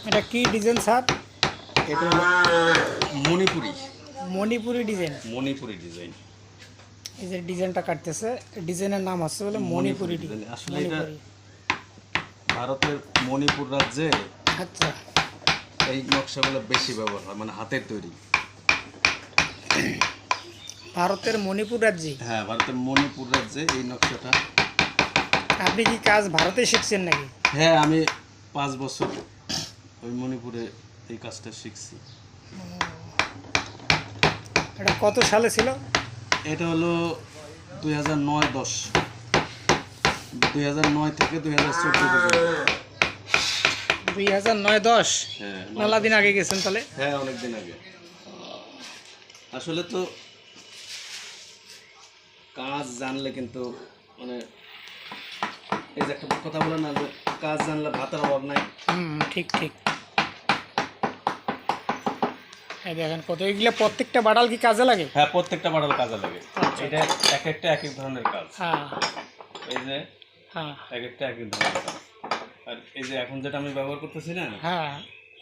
এটা কি design sir? এটা হলো মণিপুরি মণিপুরি ডিজাইন। মণিপুরি ডিজাইন। এই যে ডিজাইনটা কাটতেছে, ডিজাইনের নাম হচ্ছে বলে মণিপুরি ডিজাইন। আসলে এটা মণিপুরি। ভারতের মণিপুর রাজ্যে আচ্ছা, এই নকশাগুলো বেশি ব্যবহার হয়, মানে হাতের তৈরি। ভারতের মণিপুর রাজ্যে। হ্যাঁ, ভারতের মণিপুর রাজ্যে এই নকশাটা। আপনি কি কাজ ভারতে শিখছেন নাকি? হ্যাঁ, আমি 5 বছর ওই মণিপুরে এই কাজটা শিখছি। এটা কত সালে ছিল? এটা হলো 2009-10, 2009 থেকে 2014 পর্যন্ত। 2009-10। হ্যাঁ, মেলা দিন আগে গেছেন তাহলে। হ্যাঁ, অনেক দিন আগে। আসলে তো কাজ জানলে কিন্তু মানে এই যে একটা কথা বলে না যে কাজ জানলে ভাতের অভাব নাই। ঠিক ঠিক। এই দেখেন কত, এগুলো প্রত্যেকটা বাটাল কি কাজে লাগে? হ্যাঁ, প্রত্যেকটা বাটাল কাজে লাগে। আচ্ছা। এটা এক একটা এক এক ধরনের কাজ। হ্যাঁ এই যে হ্যাঁ এক একটা এক এক ধরনের কাজ। আর এই যে এখন যেটা আমি ব্যবহার করতেছি না, হ্যাঁ।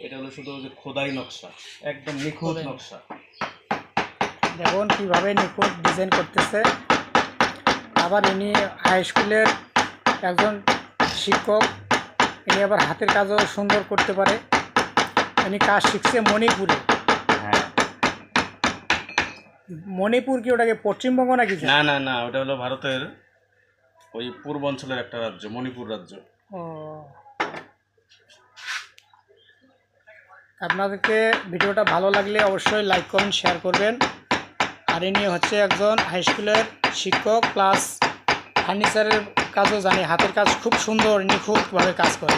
এটা হলো শুধু ওই যে খোদাই নকশা, একদম নিখুঁত নকশা। দেখুন কীভাবে নিখুঁত ডিজাইন করতেছে। আবার ইনি হাই স্কুলের একজন শিক্ষক, ইনি আবার হাতের কাজও সুন্দর করতে পারে। ইনি কাজ শিখছে মণিপুরে। হ্যাঁ, মণিপুর কি ওটাকে পশ্চিমবঙ্গ নাকি? না না না, ওটা হলো ভারতের ওই পূর্বাঞ্চলের একটা রাজ্য, মণিপুর রাজ্য। ও, আপনাদেরকে ভিডিওটা ভালো লাগলে অবশ্যই লাইক কমেন্ট শেয়ার করবেন। আর ইনি হচ্ছে একজন হাই স্কুলের শিক্ষক প্লাস ফার্নিচারের কাজও জানে, হাতের কাজ খুব সুন্দর নিখুঁতভাবে কাজ করে।